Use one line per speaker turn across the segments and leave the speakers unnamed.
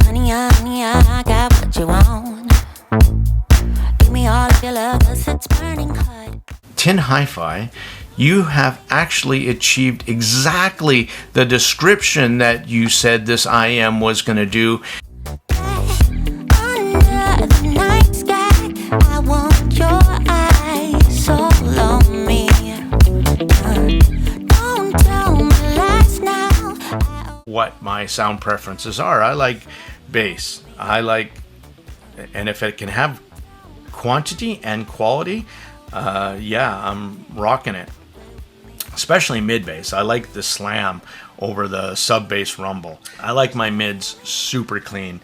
Honey, I got what you want. Give me all of your love, 'cause it's burning hot.
Tinhifi, you have actually achieved exactly the description that you said this IM was going to do.
Under the night sky, I want your eyes all on me. Don't tell me lies now.
What my sound preferences are. I like bass. And if it can have quantity and quality, yeah, I'm rocking it. Especially mid bass. I like the slam over the sub bass rumble. I like my mids super clean.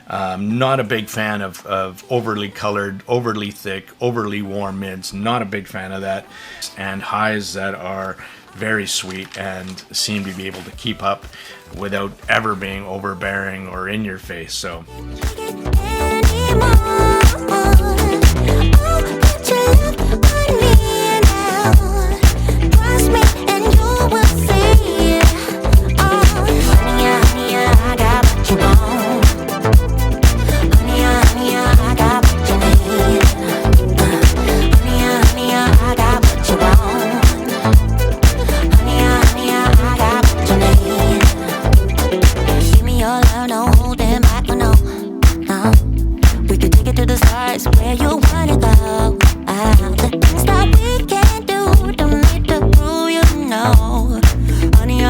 Not a big fan of overly colored, overly thick, overly warm mids. Not a big fan of that. And highs that are very sweet and seem to be able to keep up without ever being overbearing or in your face. So where you wanna go. The things that we can do don't need to prove you know. Honey, I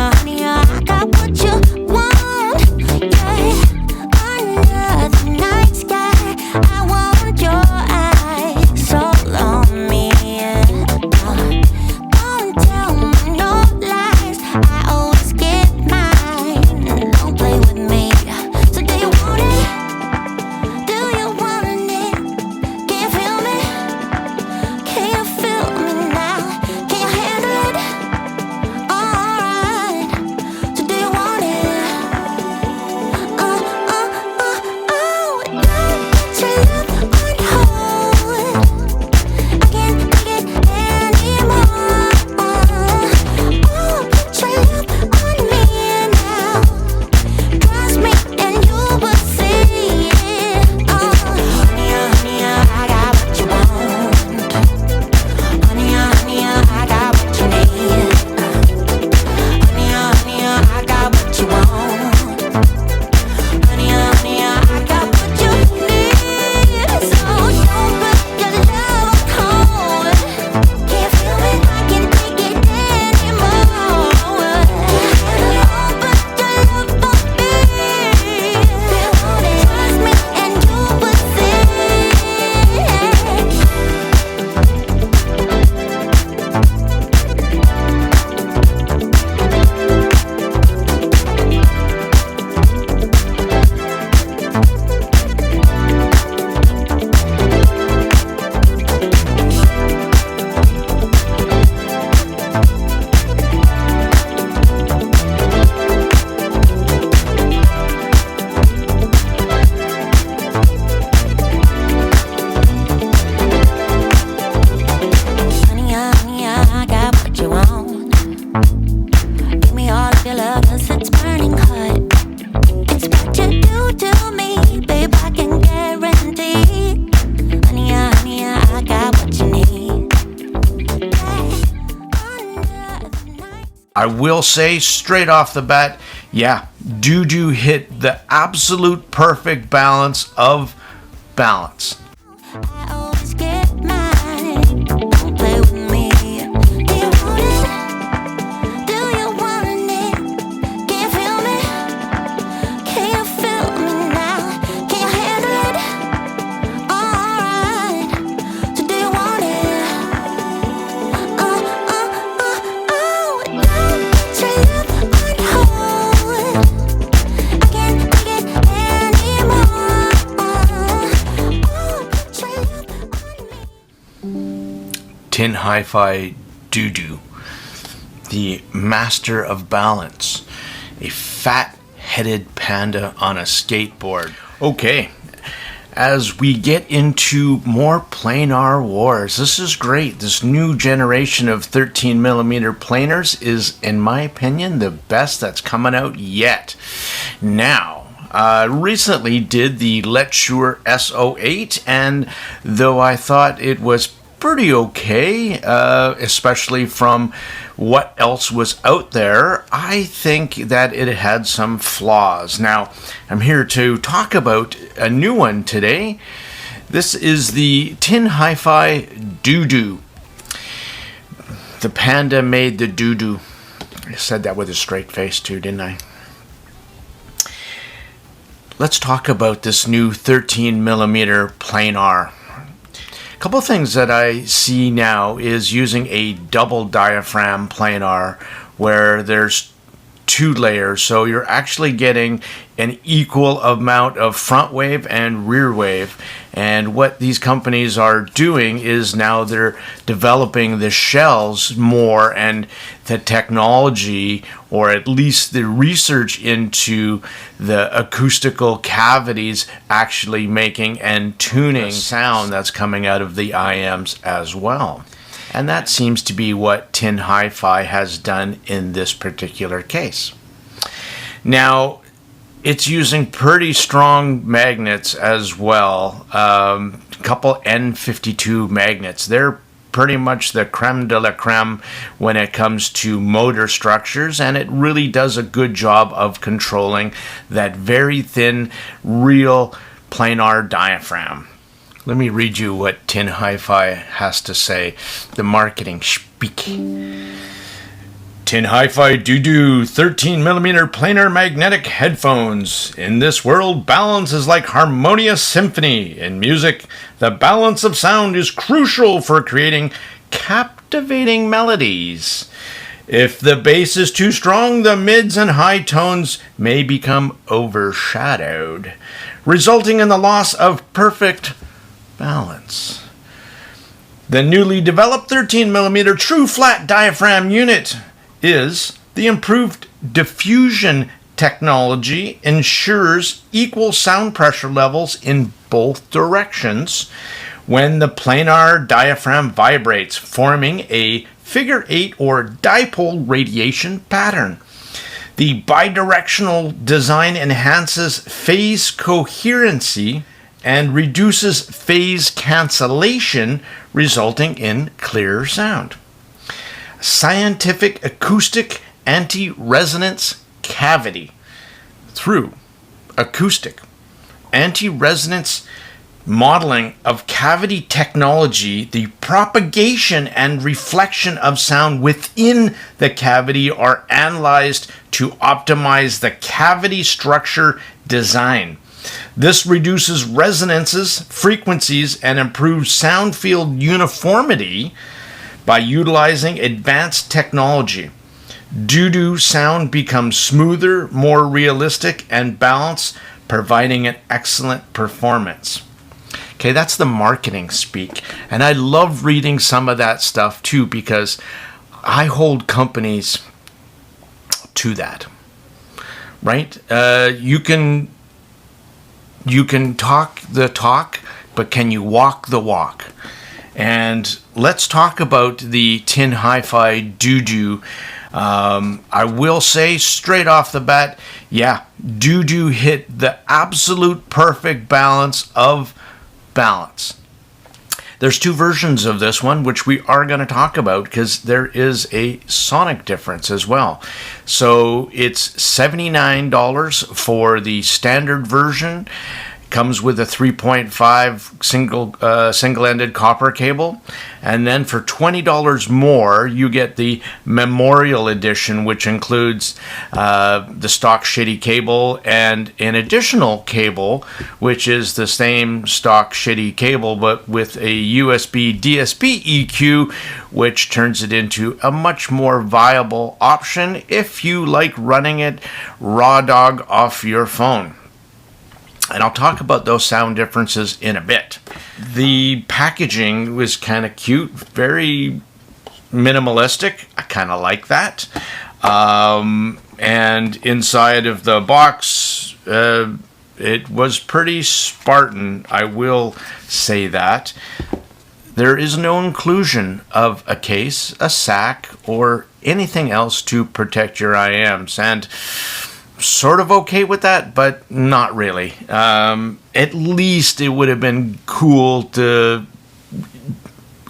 got what you want. Yeah, under the night sky, I want your eyes all on me. Don't tell me no lies, I always get mine. Don't play with me. So do you want it? Do you want it? I will say straight off the bat, yeah, Dudu hit the absolute perfect balance of balance.
I always get mine. Don't play with me. Do you want it? Do you want it? Can you feel me? Can you feel me now? Can you handle it? Alright. So do you want it?
Tinhifi Dudu, the master of balance, a fat-headed panda on a skateboard. Okay, as we get into more planar wars. This is great. This new generation of 13mm planars is, in my opinion, the best that's coming out yet. Now, recently did the Let's Shure SO8, and though I thought it was pretty okay, especially from what else was out there, I think that it had some flaws. Now, I'm here to talk about a new one today. This is the Tinhifi Dudu. The Panda made the Dudu. I said that with a straight face too, didn't I? Let's talk about this new 13mm planar. A couple of things that I see now is using a double diaphragm planar where there's two layers, so you're actually getting an equal amount of front wave and rear wave. And what these companies are doing is now they're developing the shells more, and the technology, or at least the research into the acoustical cavities actually making and tuning sound that's coming out of the IMs as well. And that seems to be what Tinhifi has done in this particular case. Now, it's using pretty strong magnets as well. A couple N52 magnets. They're pretty much the creme de la creme when it comes to motor structures, and it really does a good job of controlling that very thin, real planar diaphragm. Let me read you what Tinhifi has to say, the marketing speak. Tinhifi Dudu 13mm planar magnetic headphones. In this world, balance is like harmonious symphony. In music, the balance of sound is crucial for creating captivating melodies. If the bass is too strong, the mids and high tones may become overshadowed, resulting in the loss of perfect balance. The newly developed 13mm true flat diaphragm unit is the improved diffusion technology ensures equal sound pressure levels in both directions when the planar diaphragm vibrates, forming a figure 8 or dipole radiation pattern. The bidirectional design enhances phase coherency and reduces phase cancellation, resulting in clearer sound. Scientific acoustic anti-resonance cavity. Through acoustic anti-resonance modeling of cavity technology, the propagation and reflection of sound within the cavity are analyzed to optimize the cavity structure design. This reduces resonances, frequencies, and improves sound field uniformity by utilizing advanced technology. Dudu sound becomes smoother, more realistic, and balanced, providing an excellent performance. Okay, that's the marketing speak. And I love reading some of that stuff too, because I hold companies to that. Right? You can talk the talk, but can you walk the walk? And let's talk about the Tinhifi Dudu. I will say straight off the bat, yeah, Dudu hit the absolute perfect balance of balance. There's two versions of this one, which we are going to talk about because there is a sonic difference as well. So it's $79 for the standard version. Comes with a 3.5 single-ended copper cable, and then for $20 more you get the Memorial Edition, which includes the stock shitty cable and an additional cable, which is the same stock shitty cable but with a USB DSP EQ, which turns it into a much more viable option if you like running it raw dog off your phone. And I'll talk about those sound differences in a bit. The packaging was kind of cute, very minimalistic. I kind of like that. And inside of the box, It was pretty Spartan, I will say that. There is no inclusion of a case, a sack, or anything else to protect your IMs, and sort of okay with that, but not really. At least it would have been cool to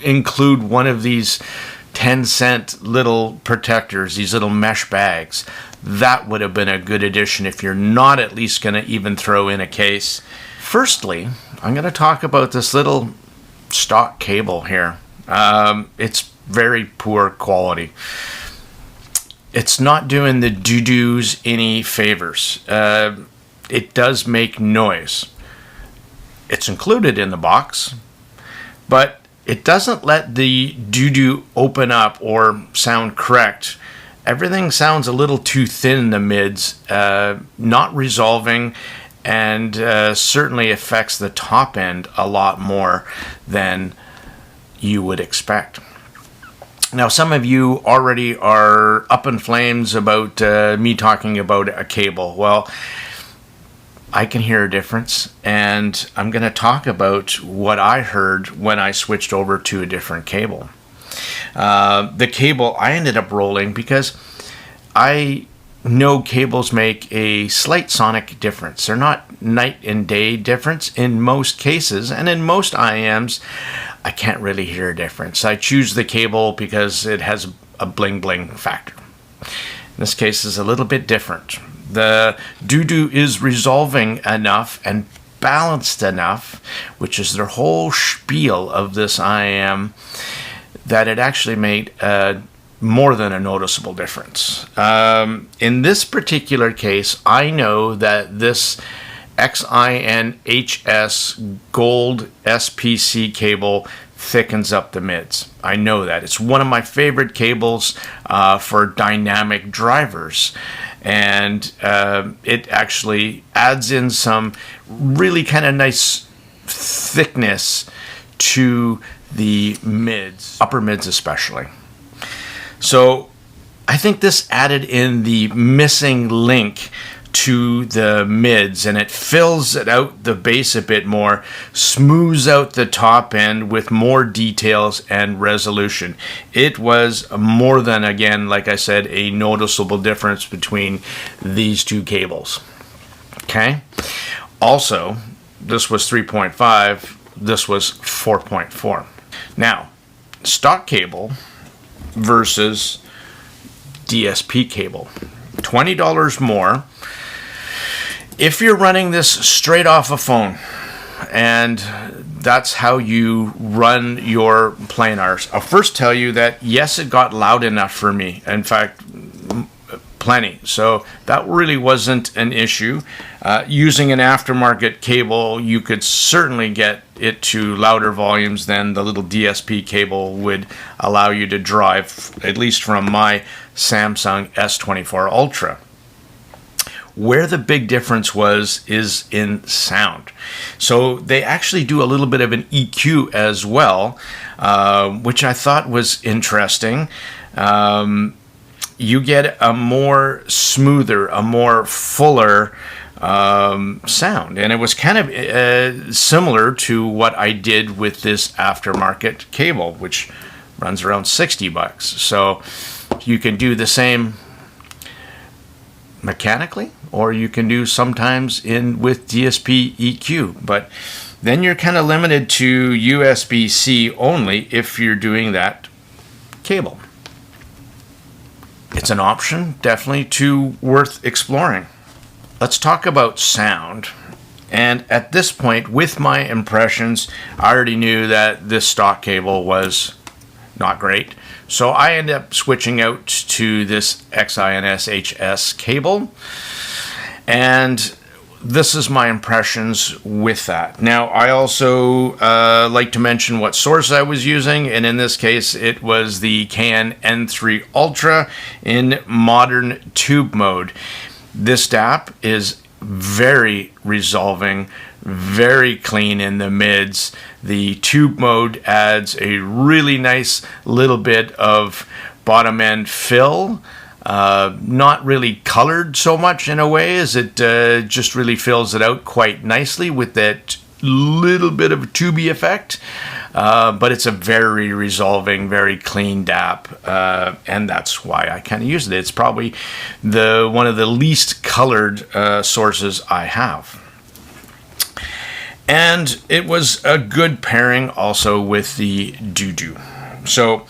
include one of these 10-cent little protectors, these little mesh bags. That would have been a good addition if you're not at least going to even throw in a case. Firstly, I'm going to talk about this little stock cable here. It's very poor quality. It's not doing the Dudus any favors. It does make noise. It's included in the box, but it doesn't let the Dudu open up or sound correct. Everything sounds a little too thin in the mids, not resolving, and certainly affects the top end a lot more than you would expect. Now, some of you already are up in flames about me talking about a cable. Well, I can hear a difference, and I'm going to talk about what I heard when I switched over to a different cable. The cable I ended up rolling because I know cables make a slight sonic difference. They're not night and day difference in most cases, and in most IMs, I can't really hear a difference. I choose the cable because it has a bling bling factor. In this case, is a little bit different. The Dudu is resolving enough and balanced enough, which is their whole spiel of this IM, that it actually made more than a noticeable difference. In this particular case, I know that this XINHS gold SPC cable thickens up the mids. I know that. It's one of my favorite cables for dynamic drivers. And it actually adds in some really kind of nice thickness to the mids, upper mids especially. So I think this added in the missing link to the mids, and it fills it out the base a bit more, smooths out the top end with more details and resolution. It was more than, again, like I said, a noticeable difference between these two cables. Okay? Also, this was 3.5, this was 4.4. Now, stock cable versus DSP cable. $20 more. If you're running this straight off a phone, and that's how you run your PLANARs, I'll first tell you that yes, it got loud enough for me. In fact, plenty. So that really wasn't an issue. Using an aftermarket cable, you could certainly get it to louder volumes than the little DSP cable would allow you to drive, at least from my Samsung S24 Ultra. Where the big difference is in sound. So they actually do a little bit of an EQ as well, which I thought was interesting. You get a more smoother, a more fuller sound. And it was kind of similar to what I did with this aftermarket cable, which runs around $60. So you can do the same mechanically, or you can do sometimes with DSP EQ, but then you're kind of limited to USB-C only if you're doing that cable. It's an option, definitely worth exploring. Let's talk about sound. And at this point, with my impressions, I already knew that this stock cable was not great. So I ended up switching out to this XINS cable, and this is my impressions with that. Now, I also like to mention what source I was using, and in this case, it was the Canon N3 Ultra in modern tube mode. This DAP is very resolving, very clean in the mids. The tube mode adds a really nice little bit of bottom end fill Not really colored so much in a way, as it just really fills it out quite nicely with that little bit of a tubey effect. But it's a very resolving, very clean DAP, and that's why I kind of use it. It's probably one of the least colored sources I have. And it was a good pairing also with the Dudu. So,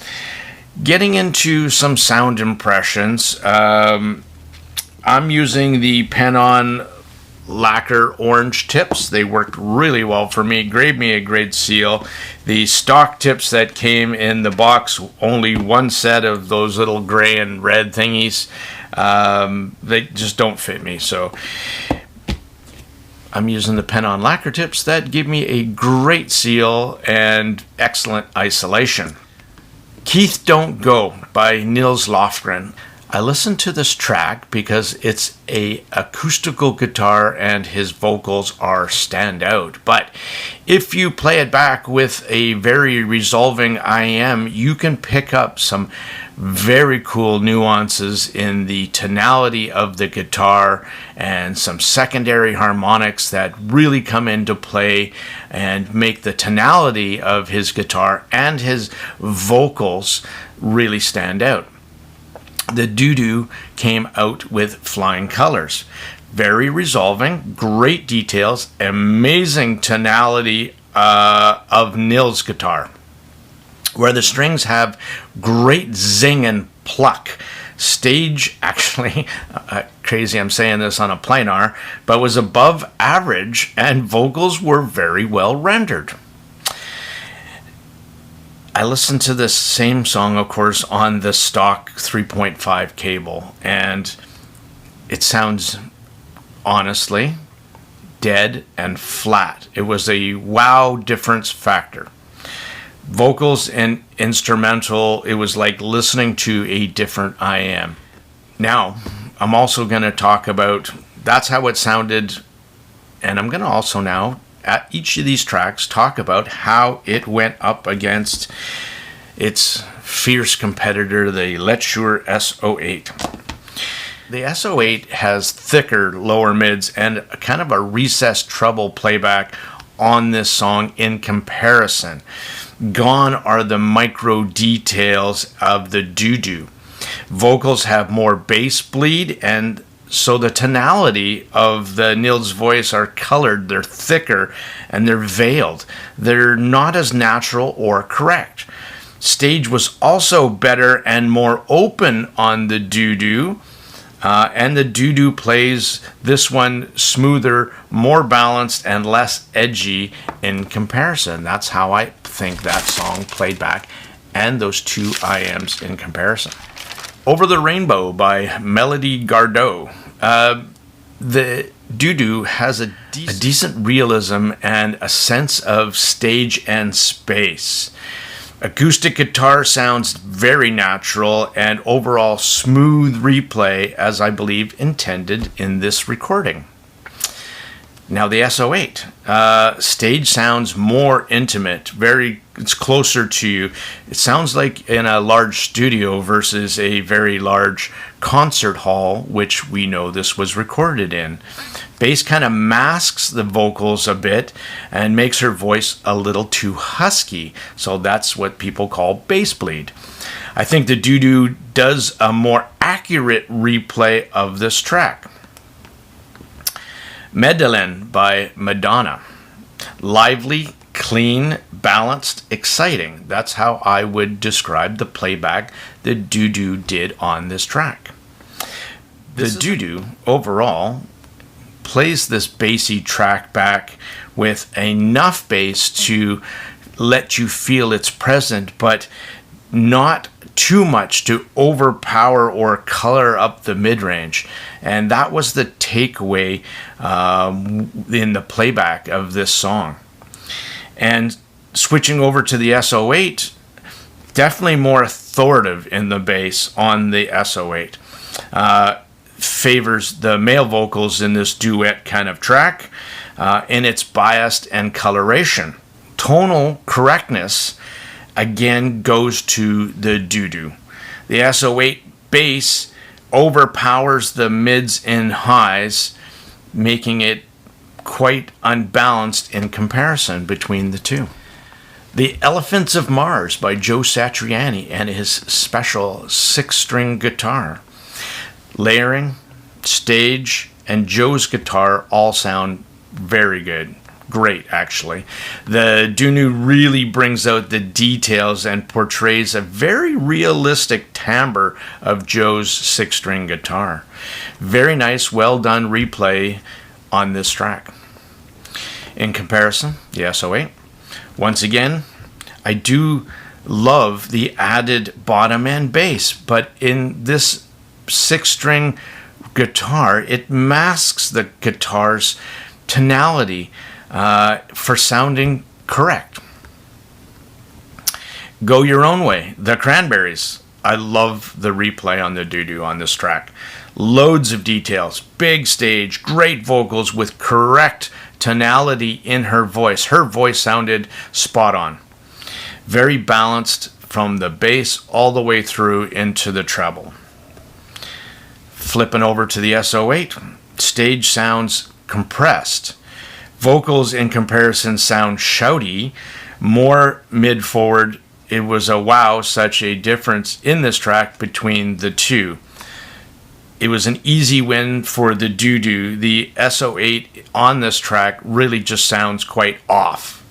getting into some sound impressions, I'm using the pen-on lacquer orange tips. They worked really well for me, gave me a great seal. The stock tips that came in the box, only one set of those little gray and red thingies, they just don't fit me. So I'm using the pen-on lacquer tips that give me a great seal and excellent isolation. Keith Don't Go by Nils Lofgren. I listened to this track because it's a acoustical guitar and his vocals are standout. But if you play it back with a very resolving IM, you can pick up some very cool nuances in the tonality of the guitar and some secondary harmonics that really come into play and make the tonality of his guitar and his vocals really stand out. The Dudu came out with flying colors. Very resolving, great details, amazing tonality of Nils' guitar, where the strings have great zing and pluck. Stage, actually, crazy I'm saying this on a planar, but was above average, and vocals were very well rendered. I listened to this same song, of course, on the stock 3.5 cable, and it sounds, honestly, dead and flat. It was a wow difference factor. Vocals and instrumental, it was like listening to a different IM. Now, I'm also going to talk about, that's how it sounded, and I'm going to also now, at each of these tracks, talk about how it went up against its fierce competitor, the Lecture SO8. The SO8 has thicker lower mids and kind of a recessed treble playback on this song in comparison. Gone are the micro details of the Dudu. Vocals have more bass bleed, and so the tonality of the Nils' voice are colored, they're thicker, and they're veiled. They're not as natural or correct. Stage was also better and more open on the Dudu, and the Dudu plays this one smoother, more balanced, and less edgy in comparison. That's how I think that song played back, and those two IMs in comparison. Over the Rainbow by Melody Gardot. The Dudu has a decent realism and a sense of stage and space. Acoustic guitar sounds very natural and overall smooth replay, as I believe intended in this recording. Now the SO8. Stage sounds more intimate, it's closer to you. It sounds like in a large studio versus a very large concert hall, which we know this was recorded in. Bass kind of masks the vocals a bit and makes her voice a little too husky, so that's what people call bass bleed. I think the Dudu does a more accurate replay of this track. Medellin by Madonna. Lively, clean, balanced, exciting. That's how I would describe the playback the Dudu did on this track. The Dudu, overall, plays this bassy track back with enough bass to let you feel it's present, but not too much to overpower or color up the mid-range. And that was the takeaway in the playback of this song. And switching over to the SO8, definitely more authoritative in the bass on the SO8. Favors the male vocals in this duet kind of track in its bias and coloration. Tonal correctness again goes to the Dudu. The SO8 bass overpowers the mids and highs, making it quite unbalanced in comparison between the two. The Elephants of Mars by Joe Satriani and his special 6-string guitar. Layering, stage, and Joe's guitar all sound very good. Great, actually. The Dudu really brings out the details and portrays a very realistic timbre of Joe's 6-string guitar. Very nice, well done replay on this track. In comparison, the SO8. Once again, I do love the added bottom end bass, but in this 6-string guitar, it masks the guitar's tonality for sounding correct. Go Your Own Way, The Cranberries. I love the replay on the Dudu on this track. Loads of details, big stage, great vocals with correct tonality in her voice. Her voice sounded spot on. Very balanced from the bass all the way through into the treble. Flipping over to the SO8, stage sounds compressed. Vocals in comparison sound shouty, more mid-forward. It was a wow, such a difference in this track between the two. It was an easy win for the Dudu. The SO8 on this track really just sounds quite off.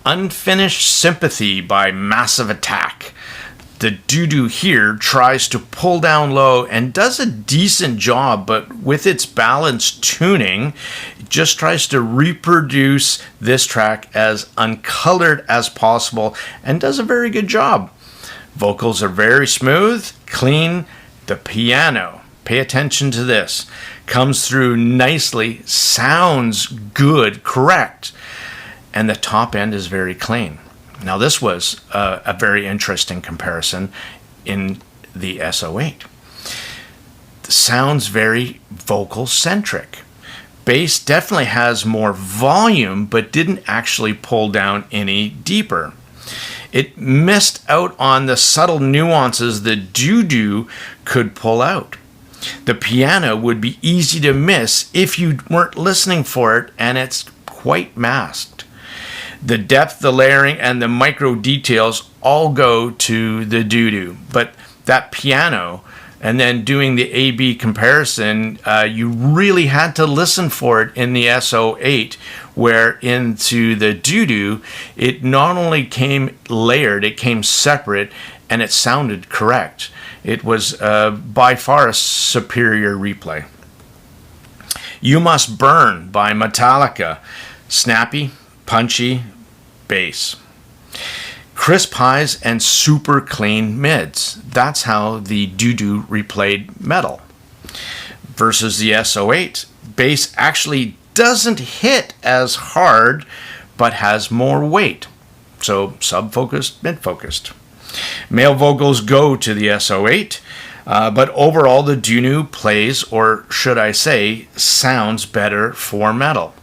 Unfinished Sympathy by Massive Attack. The Dudu here tries to pull down low and does a decent job, but with its balanced tuning, it just tries to reproduce this track as uncolored as possible and does a very good job. Vocals are very smooth, clean. The piano, pay attention to this, comes through nicely, sounds good, correct, and the top end is very clean. Now this was a very interesting comparison in the SO8. The sounds very vocal-centric. Bass definitely has more volume, but didn't actually pull down any deeper. It missed out on the subtle nuances the Dudu could pull out. The piano would be easy to miss if you weren't listening for it, and it's quite masked. The depth, the layering, and the micro details all go to the Dudu, but that piano, and then doing the A-B comparison, you really had to listen for it in the SO8, where into the Dudu, it not only came layered, it came separate, and it sounded correct. It was by far a superior replay. You Must Burn by Metallica. Snappy, punchy bass. Crisp highs and super clean mids. That's how the Dudu replayed metal. Versus the SO8, bass actually doesn't hit as hard, but has more weight. So sub-focused, mid-focused. Male vocals go to the SO8, but overall the Dudu plays, or should I say, sounds better for metal.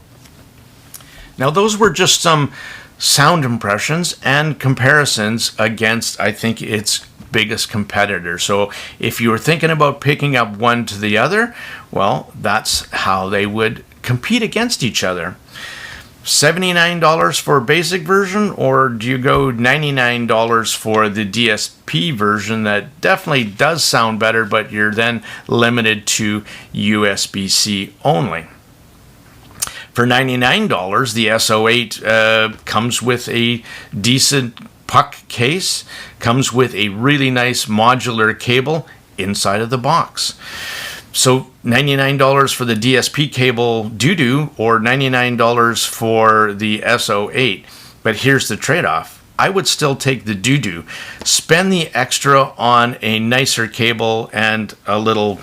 Now those were just some sound impressions and comparisons against, I think, its biggest competitor. So if you were thinking about picking up one to the other, well, that's how they would compete against each other. $79 for a basic version, or do you go $99 for the DSP version that definitely does sound better, but you're then limited to USB-C only? For $99, the SO8 comes with a decent puck case, comes with a really nice modular cable inside of the box. So $99 for the DSP cable Dudu, or $99 for the SO8. But here's the trade-off. I would still take the Dudu. Spend the extra on a nicer cable and a little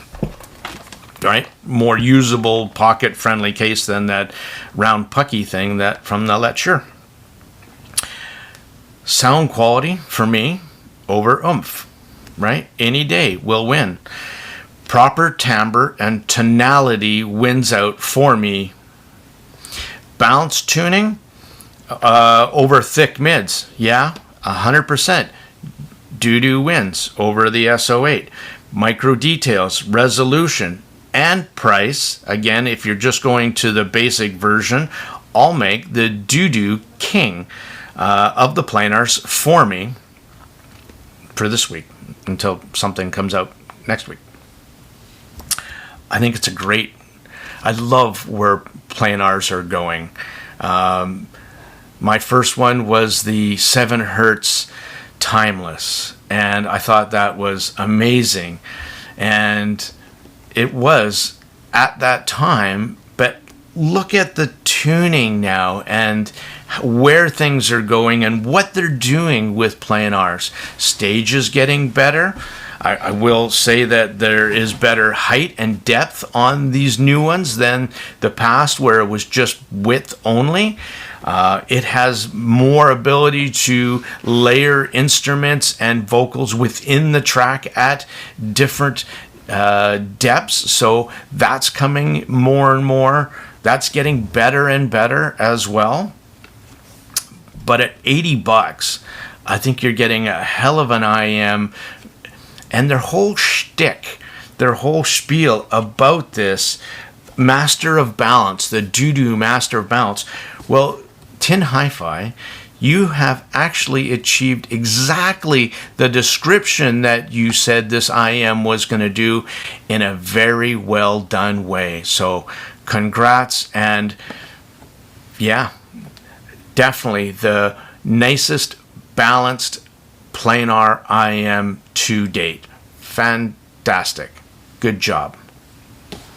more usable, pocket-friendly case than that round pucky thing that from the Lecture. Sound quality, for me, over oomph, right? Any day will win. Proper timbre and tonality wins out for me. Balanced tuning over thick mids. Yeah, 100%. Dudu wins over the SO8. micro details, resolution, and price. Again, if you're just going to the basic version, I'll make the Dudu king of the planars for me for this week until something comes out next week. I think it's I love where planars are going. My first one was the 7 Hertz Timeless, and I thought that was amazing. And it was at that time, but look at the tuning now and where things are going and what they're doing with planars. Stage is getting better. I will say that there is better height and depth on these new ones than the past where it was just width only. It has more ability to layer instruments and vocals within the track at different depths. So that's coming more and more. That's getting better and better as well. But at $80, I think you're getting a hell of an IM. And their whole shtick, their whole spiel about this Master of Balance, the Dudu Master of Balance. Well, Tinhifi, you have actually achieved exactly the description that you said this IM was going to do in a very well done way. So congrats, and yeah, definitely the nicest balanced planar IM to date. Fantastic. Good job.